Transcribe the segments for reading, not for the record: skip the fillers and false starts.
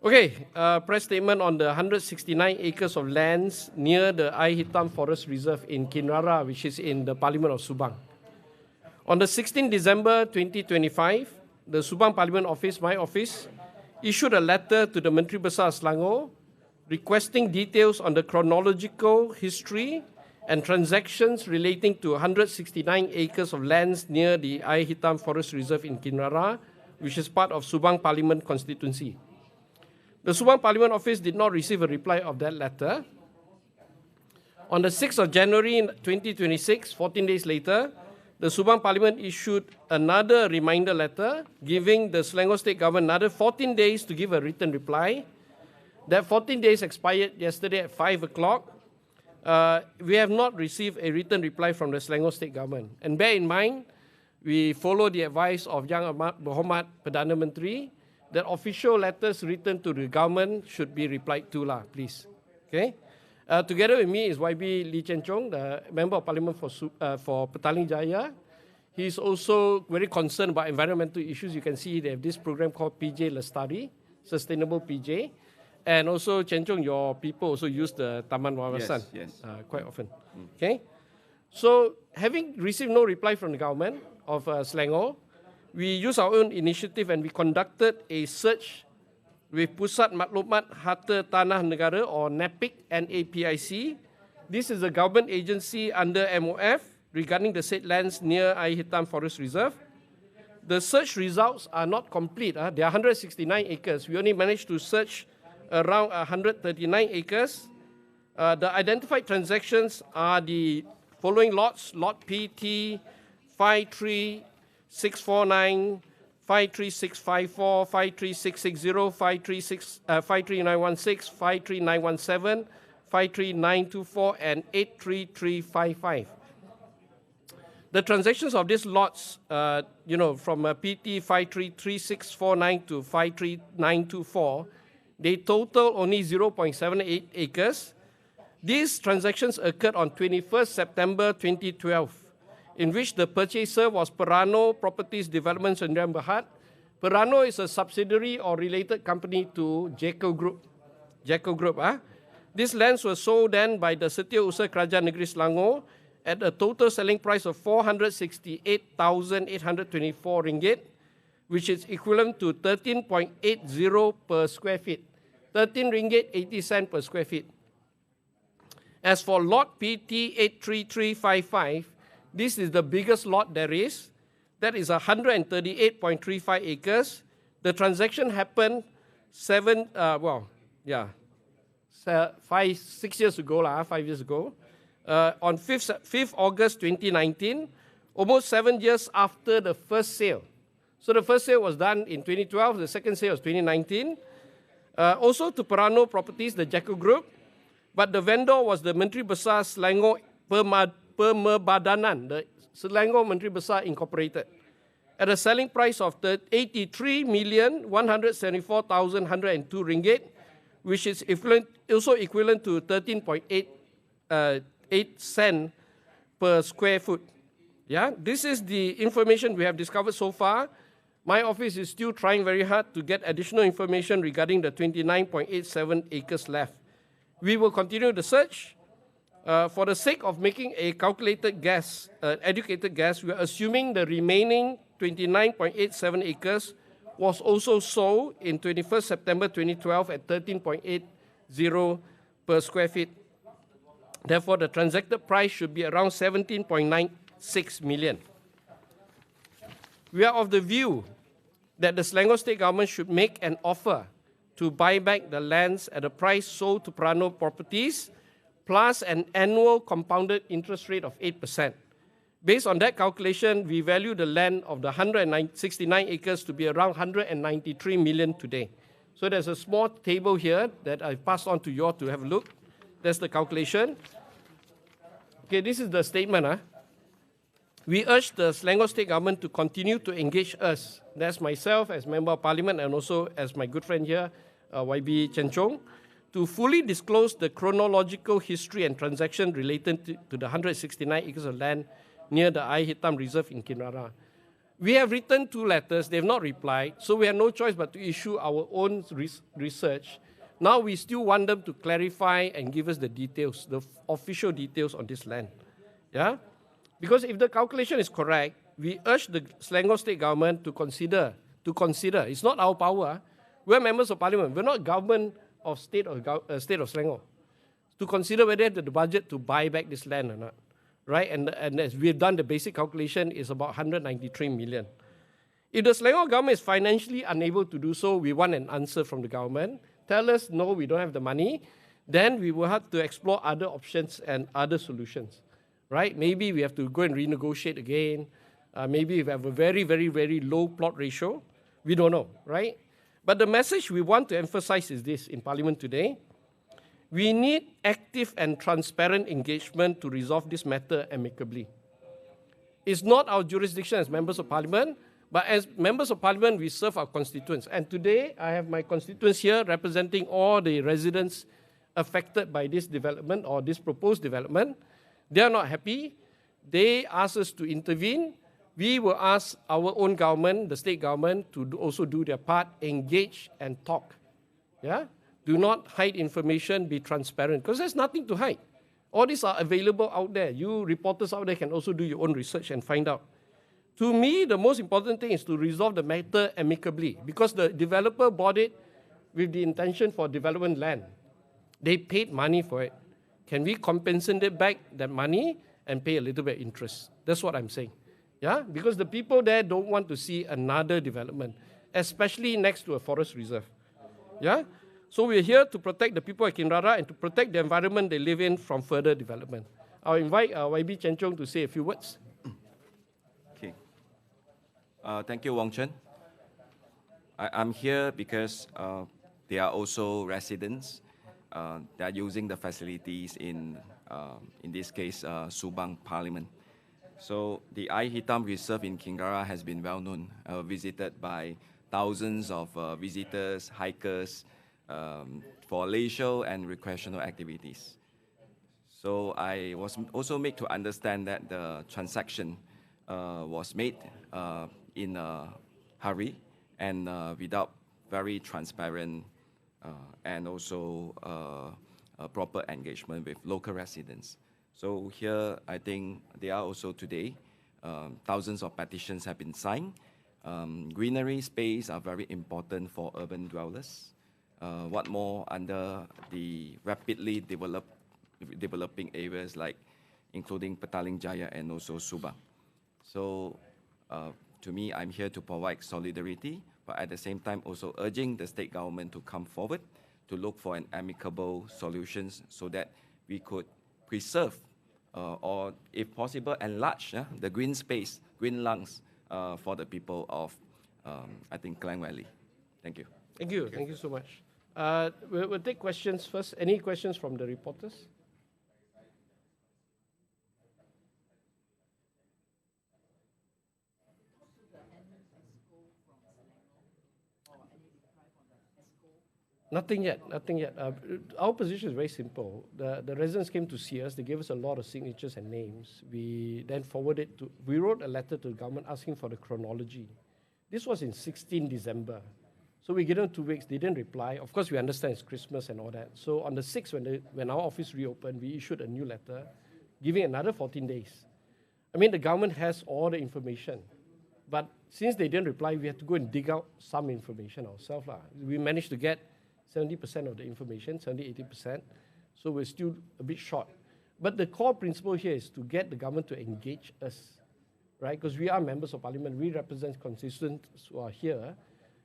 Okay, press statement on the 169 acres of lands near the Ayer Hitam Forest Reserve in Kinrara, which is in the Parlimen of Subang. On the 16th December 2025, the Subang Parliament Office, my office, issued a letter to the Menteri Besar Selangor requesting details on the chronological history and transactions relating to 169 acres of lands near the Ayer Hitam Forest Reserve in Kinrara, which is part of Subang Parliament constituency. The Subang Parliament Office did not receive a reply of that letter. On the 6th of January 2026, 14 days later, the Subang Parliament issued another reminder letter giving the Selangor State Government another 14 days to give a written reply. That 14 days expired yesterday at 5 o'clock. We have not received a written reply from the Selangor State Government. And bear in mind, we follow the advice of Yang Amat Berhormat Perdana Menteri that official letters written to the government should be replied to, please. Okay? Together with me is YB Lee Chen Chong, the Member of Parliament for Petaling Jaya. He is also very concerned about environmental issues. You can see they have this program called PJ Lestari, Sustainable PJ. And also, Chen Chong, your people also use the Taman Wawasan quite often. Okay? So, having received no reply from the government of Selangor, we used our own initiative and we conducted a search with Pusat Maklumat Harta Tanah Negara or NAPIC, NAPIC. This is a government agency under MOF regarding the said lands near Ayer Hitam Forest Reserve. The search results are not complete. There are 169 acres. We only managed to search around 139 acres. The identified transactions are the following lots: Lot PT 53649, 53654, 53660, 53916, 53917, 53924, and 83355. The transactions of these lots, from PT 533649 to 53924, they total only 0.78 acres. These transactions occurred on 21st September 2012. In which the purchaser was Perano Properties Development Sdn Bhd. Perano is a subsidiary or related company to Jeko Group. These lands were sold then by the Setiausaha Kerajaan Negeri Selangor at a total selling price of RM468,824, which is equivalent to 13.80 per square feet. RM13.80 per square feet. As for lot PT 83355, this is the biggest lot there is. That is 138.35 acres. The transaction happened 6 years ago, 5 years ago. On 5th August 2019, almost 7 years after the first sale. So the first sale was done in 2012, the second sale was 2019. Also to Perano Properties, the Jeko Group, but the vendor was the Menteri Besar Selangor Pemerbadanan, the Selangor Menteri Besar Incorporated, at a selling price of RM83,174,102, which is also equivalent to 13.8 cents per square foot. Yeah, this is the information we have discovered so far. My office is still trying very hard to get additional information regarding the 29.87 acres left. We will continue the search. For the sake of making a calculated guess, educated guess, we are assuming the remaining 29.87 acres was also sold in 21st September 2012 at 13.80 per square feet. Therefore, the transacted price should be around 17.96 million. We are of the view that the Selangor State Government should make an offer to buy back the lands at a price sold to Perano Properties plus an annual compounded interest rate of 8%. Based on that calculation, we value the land of the 169 acres to be around 193 million today. So there's a small table here that I passed on to you all to have a look. That's the calculation. Okay, this is the statement. We urge the Selangor State Government to continue to engage us, that's myself as Member of Parliament and also as my good friend here, YB Chen Chong, to fully disclose the chronological history and transaction related to the 169 acres of land near the Ayer Hitam Reserve in Kinrara. We have written 2 letters, they have not replied, so we have no choice but to issue our own research. Now we still want them to clarify and give us the details, the official details on this land. Yeah? Because if the calculation is correct, we urge the Selangor state government to consider, it's not our power, we're members of parliament, we're not government of state of Selangor, to consider whether they have the budget to buy back this land or not. Right? And as we've done the basic calculation, is about 193 million. If the Selangor government is financially unable to do so, we want an answer from the government. Tell us, no, we don't have the money. Then we will have to explore other options and other solutions. Right? Maybe we have to go and renegotiate again. Maybe we have a very, very, very low plot ratio. We don't know. Right? But the message we want to emphasize is this in Parliament today. We need active and transparent engagement to resolve this matter amicably. It's not our jurisdiction as members of parliament, but as members of parliament, we serve our constituents. And today, I have my constituents here representing all the residents affected by this development or this proposed development. They are not happy. They ask us to intervene. We will ask our own government, the state government, to also do their part, engage and talk. Yeah? Do not hide information, be transparent, because there's nothing to hide. All these are available out there. You reporters out there can also do your own research and find out. To me, the most important thing is to resolve the matter amicably, because the developer bought it with the intention for development land. They paid money for it. Can we compensate back that money and pay a little bit of interest? That's what I'm saying. Yeah? Because the people there don't want to see another development, especially next to a forest reserve. Yeah? So we're here to protect the people of Kinrara and to protect the environment they live in from further development. I'll invite YB Chen Chong to say a few words. Okay. Thank you, Wong Chen. I'm here because they are also residents. They are using the facilities in this case, Subang Parlimen. So the Ayer Hitam Reserve in Kinrara has been well known, visited by thousands of visitors, hikers, for leisure and recreational activities. So I was also made to understand that the transaction was made in a hurry and without very transparent and also a proper engagement with local residents. So here, I think there are also today, thousands of petitions have been signed. Greenery space are very important for urban dwellers. What more under the rapidly developing areas like including Petaling Jaya and also Subang. So to me, I'm here to provide solidarity, but at the same time also urging the state government to come forward to look for an amicable solutions so that we could preserve or if possible enlarge the green space, green lungs for the people of, I think, Klang Valley. Thank you. Thank you. Thank you so much. We'll take questions first. Any questions from the reporters? Nothing yet, nothing yet. Our position is very simple. The residents came to see us. They gave us a lot of signatures and names. We then forwarded to, we wrote a letter to the government asking for the chronology. This was in 16 December. So we gave them 2 weeks. They didn't reply. Of course, we understand it's Christmas and all that. So on the 6th, when our office reopened, we issued a new letter giving another 14 days. I mean, the government has all the information. But since they didn't reply, we had to go and dig out some information ourselves. We managed to get 70% of the information, 70-80%. So we're still a bit short. But the core principle here is to get the government to engage us, right? Because we are members of parliament. We represent constituents who are here.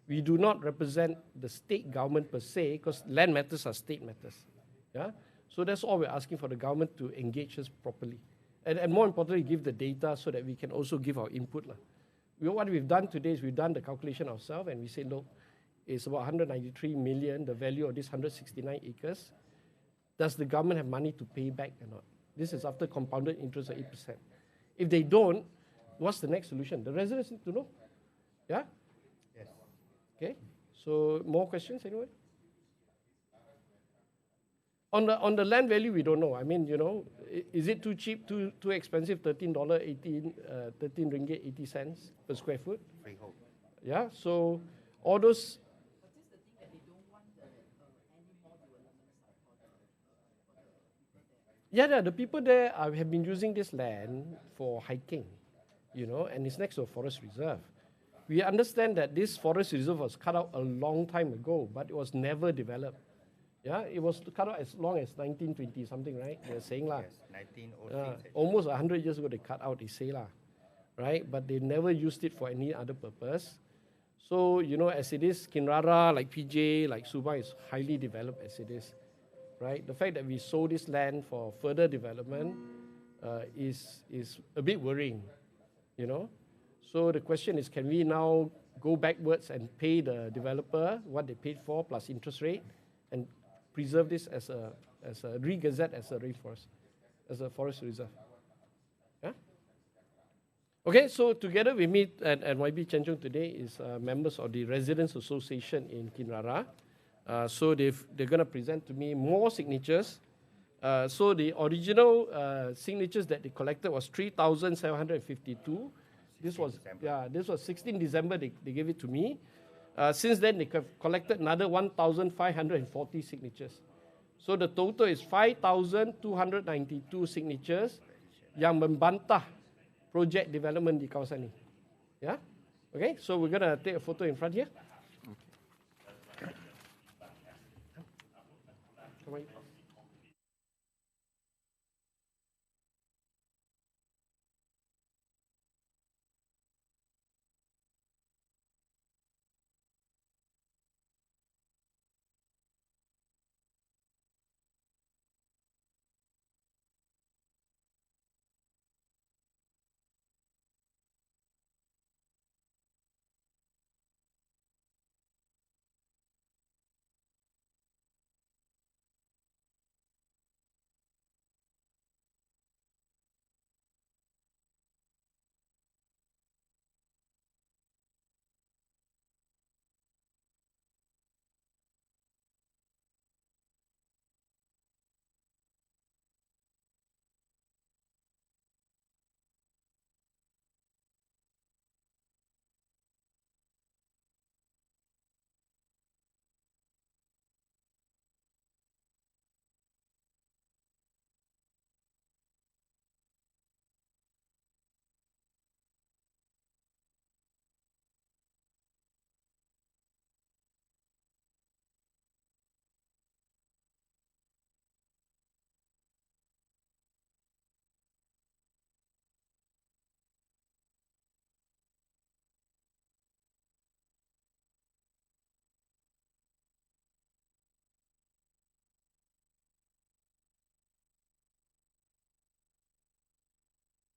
We do not represent the state government per se, because land matters are state matters. Yeah? So that's all we're asking for the government to engage us properly. And more importantly, give the data so that we can also give our input. What we've done today is we've done the calculation ourselves and we say, look, it's about 193 million, the value of this 169 acres. Does the government have money to pay back or not? This is after compounded interest of 8%. If they don't, what's the next solution? The residents need to know. Yeah? Yes. Okay. So more questions, anyone? On the land value, we don't know. I mean, is it too cheap, too expensive? $13.80 per square foot. Freehold. Yeah. So all those. Yeah, the people there have been using this land for hiking, and it's next to a forest reserve. We understand that this forest reserve was cut out a long time ago, but it was never developed. Yeah, it was cut out as long as 1920 something, right? They're saying lah. Yes, 1906. Almost 100 years ago they cut out, they say lah, right? But they never used it for any other purpose. So, as it is, Kinrara, like PJ, like Subang is highly developed as it is, right? The fact that we sold this land for further development is a bit worrying, So the question is, can we now go backwards and pay the developer what they paid for plus interest rate and preserve this as a re-gazette as a rainforest, as a forest reserve? Yeah? Okay, so together we meet at YB Chenchong today is members of the Residents Association in Kinrara. So they're going to present to me more signatures. So the original signatures that they collected was 3,752. This was 16 December they gave it to me. Since then they have collected another 1,540 signatures. So the total is 5,292 signatures yang membantah project development di kawasan ini. Yeah? Okay, so we're going to take a photo in front here. Come on.